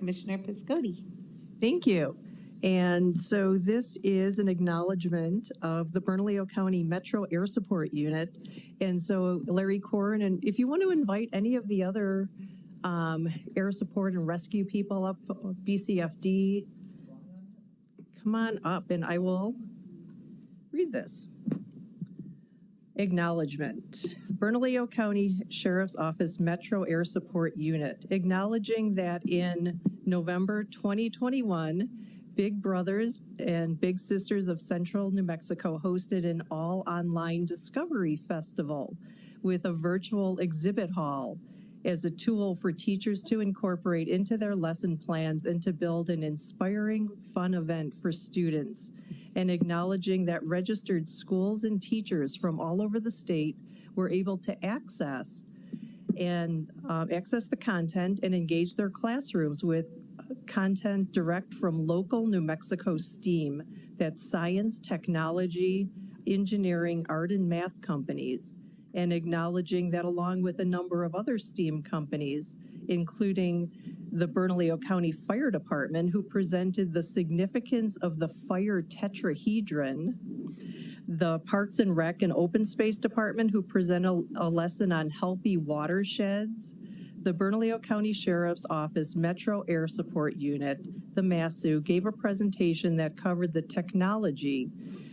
Commissioner Piscotti. Thank you. And so this is an acknowledgement of the Bernalillo County Metro Air Support Unit. And so Larry Corrin, and if you want to invite any of the other air support and rescue people up, BCFD, come on up and I will read this. Acknowledgement. Bernalillo County Sheriff's Office Metro Air Support Unit, acknowledging that in November 2021, Big Brothers and Big Sisters of Central New Mexico hosted an all-online Discovery Festival with a virtual exhibit hall as a tool for teachers to incorporate into their lesson plans and to build an inspiring, fun event for students, and acknowledging that registered schools and teachers from all over the state were able to access the content and engage their classrooms with content direct from local New Mexico STEAM, that's science, technology, engineering, art, and math companies, and acknowledging that along with a number of other STEAM companies, including the Bernalillo County Fire Department, who presented the significance of the fire tetrahedron, the Parks and Rec and Open Space Department, who present a lesson on healthy watersheds, the Bernalillo County Sheriff's Office Metro Air Support Unit, the MASU, gave a presentation that covered the technology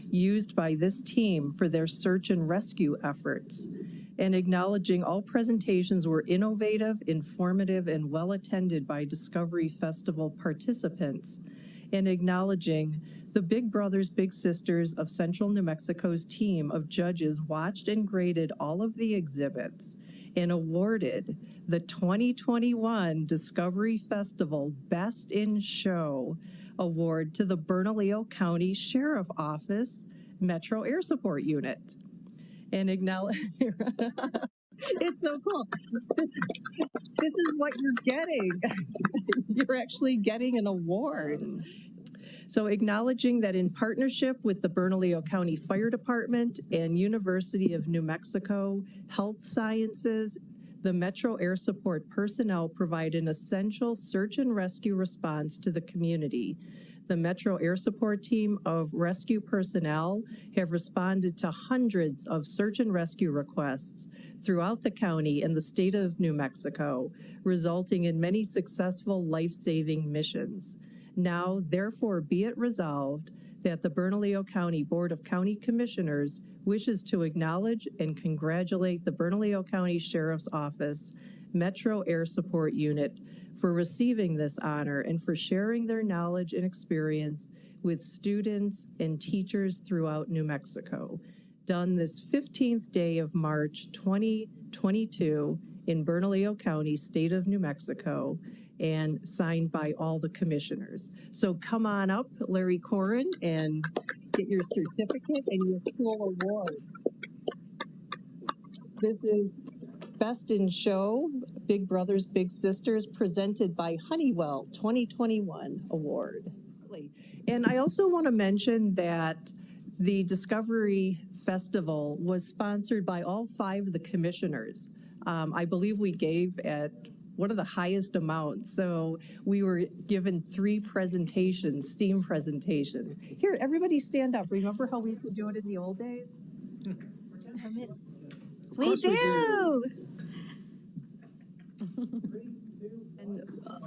used by this team for their search and rescue efforts, and acknowledging all presentations were innovative, informative, and well attended by Discovery Festival participants, and acknowledging the Big Brothers Big Sisters of Central New Mexico's team of judges watched and graded all of the exhibits and awarded the 2021 Discovery Festival Best in Show Award to the Bernalillo County Sheriff Office Metro Air Support Unit. And acknowledge, it's so cool. This is what you're getting. You're actually getting an award. So acknowledging that in partnership with the Bernalillo County Fire Department and University of New Mexico Health Sciences, the Metro Air Support personnel provide an essential search and rescue response to the community. The Metro Air Support team of rescue personnel have responded to hundreds of search and rescue requests throughout the county and the state of New Mexico, resulting in many successful life-saving missions. Now, therefore, be it resolved that the Bernalillo County Board of County Commissioners wishes to acknowledge and congratulate the Bernalillo County Sheriff's Office Metro Air Support Unit for receiving this honor and for sharing their knowledge and experience with students and teachers throughout New Mexico. Done this 15th day of March 2022 in Bernalillo County, state of New Mexico, and signed by all the commissioners. So come on up, Larry Corrin, and get your certificate and your cool award. This is Best in Show, Big Brothers, Big Sisters, presented by Honeywell 2021 award. And I also want to mention that the Discovery Festival was sponsored by all 5 of the commissioners. I believe we gave at one of the highest amounts. So we were given 3 presentations, STEAM presentations. Here, everybody stand up. Remember how we used to do it in the old days? We do.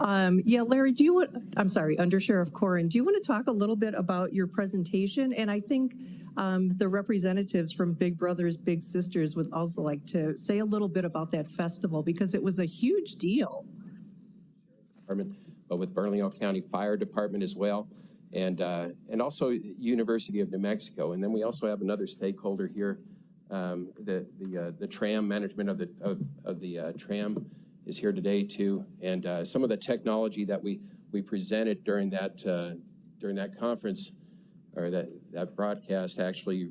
And, yeah, Larry, I'm sorry, Under Sheriff Corrin, do you want to talk a little bit about your presentation? And I think the representatives from Big Brothers Big Sisters would also like to say a little bit about that festival because it was a huge deal. But with Bernalillo County Fire Department as well, and also University of New Mexico. And then we also have another stakeholder here, the tram management of the tram is here today too, and some of the technology that we presented during that conference or that broadcast, actually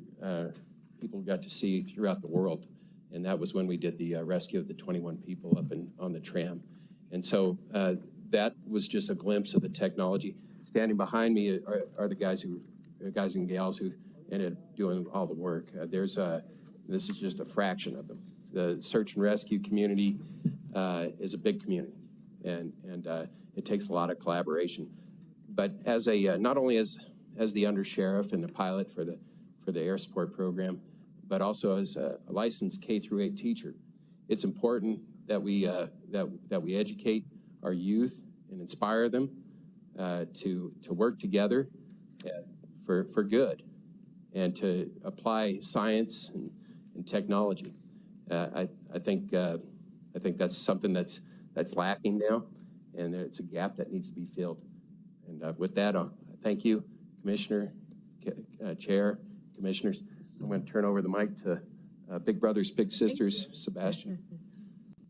people got to see throughout the world, and that was when we did the rescue of the 21 people up on the tram. And so that was just a glimpse of the technology. Standing behind me are the guys and gals who ended up doing all the work. This is just a fraction of them. The search and rescue community is a big community, and it takes a lot of collaboration. But as a not only as the undersheriff and the pilot for the air support program, but also as a licensed K-8 teacher, it's important that we that we educate our youth and inspire them to work together for good and to apply science and technology. I think that's something that's lacking now, and it's a gap that needs to be filled. And with that, thank you, Commissioner, Chair, Commissioners. I'm going to turn over the mic to Big Brothers Big Sisters, Sebastian.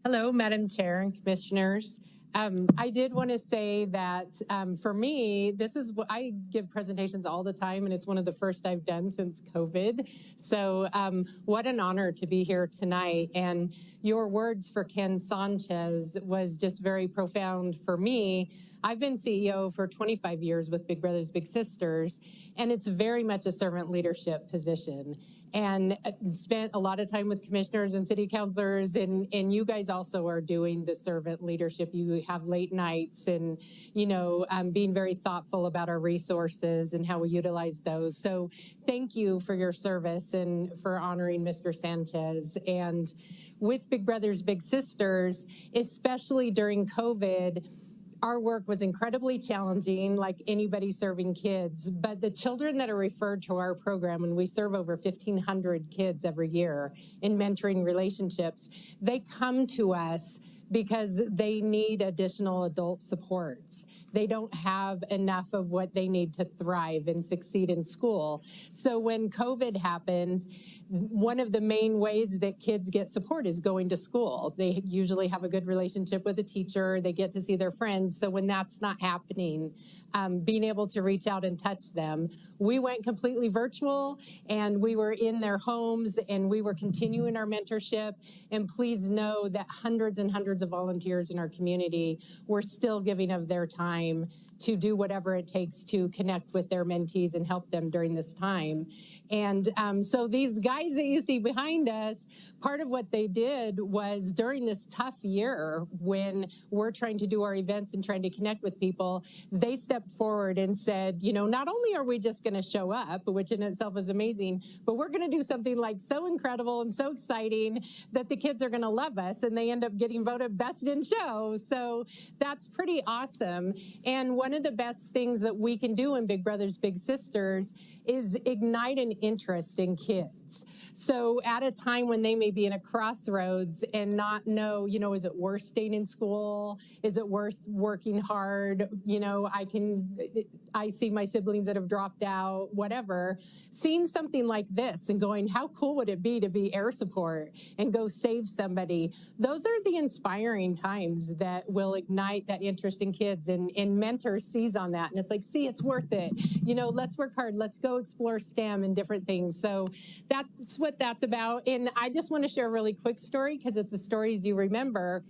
Hello, Madam Chair and Commissioners. I did want to say that for me, this is what I give presentations all the time, and it's one of the first I've done since COVID. So what an honor to be here tonight. And your words for Ken Sanchez was just very profound for me. I've been CEO for 25 years with Big Brothers Big Sisters, and it's very much a servant leadership position. And spent a lot of time with commissioners and city councilors, and you guys also are doing the servant leadership. You have late nights and, being very thoughtful about our resources and how we utilize those. So thank you for your service and for honoring Mr. Sanchez. And with Big Brothers Big Sisters, especially during COVID, our work was incredibly challenging, like anybody serving kids, but the children that are referred to our program, and we serve over 1,500 kids every year in mentoring relationships, they come to us because they need additional adult supports. They don't have enough of what they need to thrive and succeed in school. So when COVID happened, one of the main ways that kids get support is going to school. They usually have a good relationship with a teacher. They get to see their friends. So when that's not happening, being able to reach out and touch them, we went completely virtual, and we were in their homes, and we were continuing our mentorship. And please know that hundreds and hundreds of volunteers in our community were still giving of their time to do whatever it takes to connect with their mentees and help them during this time. And so these guys that you see behind us, part of what they did was during this tough year when we're trying to do our events and trying to connect with people, they stepped forward and said, not only are we just going to show up, which in itself is amazing, but we're going to do something like so incredible and so exciting that the kids are going to love us, and they end up getting voted best in show. So that's pretty awesome. And one of the best things that we can do in Big Brothers Big Sisters is ignite an interest in kids. So at a time when they may be in a crossroads and not know, is it worth staying in school? Is it worth working hard? I see my siblings that have dropped out, whatever. Seeing something like this and going, how cool would it be to be air support and go save somebody? Those are the inspiring times that will ignite that interest in kids, and mentors seize on that. And it's like, see, it's worth it. Let's work hard. Let's go explore STEM and different things. So that's what that's about. And I just want to share a really quick story because it's the stories you remember.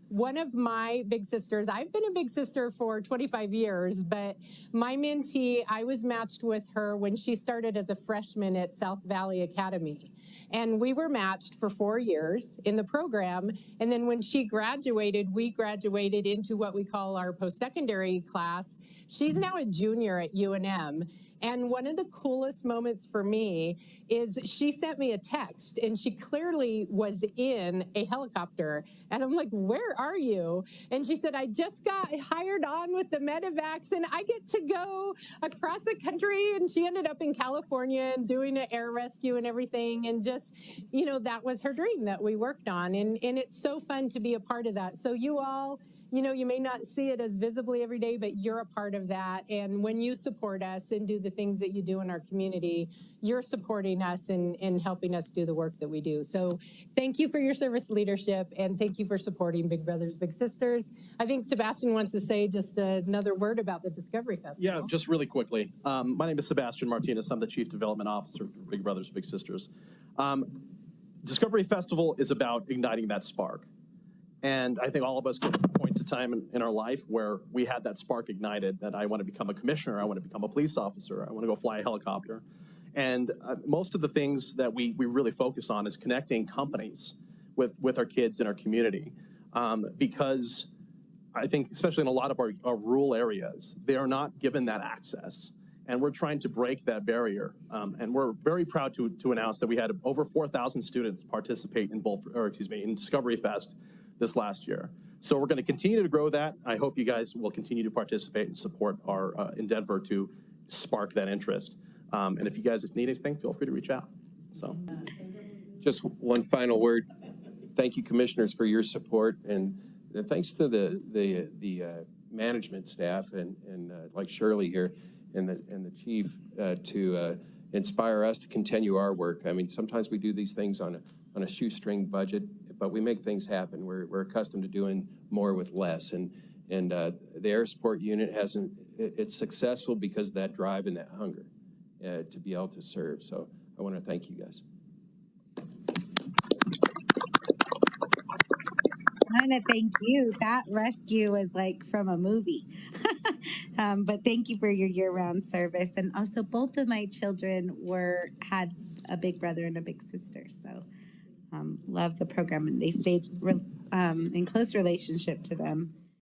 One of my big sisters, I've been a big sister for 25 years, but my mentee, I was matched with her when she started as a freshman at South Valley Academy. And we were matched for 4 years in the program. And then when she graduated, we graduated into what we call our post-secondary class. She's now a junior at UNM. And one of the coolest moments for me is she sent me a text, and she clearly was in a helicopter. And I'm like, where are you? And she said, I just got hired on with the medevacs, and I get to go across the country. And she ended up in California and doing an air rescue and everything. And just, that was her dream that we worked on. And it's so fun to be a part of that. So you all, you may not see it as visibly every day, but you're a part of that. And when you support us and do the things that you do in our community, you're supporting us and helping us do the work that we do. So thank you for your service leadership, and thank you for supporting Big Brothers Big Sisters. I think Sebastian wants to say just another word about the Discovery Festival. Yeah, just really quickly. My name is Sebastian Martinez. I'm the Chief Development Officer for Big Brothers Big Sisters. Discovery Festival is about igniting that spark. And I think all of us get to a point in time in our life where we had that spark ignited, that I want to become a commissioner, I want to become a police officer, I want to go fly a helicopter. And most of the things that we really focus on is connecting companies with our kids in our community. Because I think, especially in a lot of our rural areas, they are not given that access. And we're trying to break that barrier. And we're very proud to announce that we had over 4,000 students participate in in Discovery Fest this last year. So we're going to continue to grow that. I hope you guys will continue to participate and support our endeavor to spark that interest. And if you guys need anything, feel free to reach out. So, just one final word. Thank you, commissioners, for your support, and thanks to the management staff and like Shirley here and the chief to inspire us to continue our work. I mean, sometimes we do these things on a shoestring budget, but we make things happen. We're accustomed to doing more with less, and the Air Support Unit it's successful because of that drive and that hunger to be able to serve. So I want to thank you guys. I want to thank you. That rescue was like from a movie. But thank you for your year-round service. And also, both of my children had a big brother and a big sister. So love the program. And they stayed in close relationship to them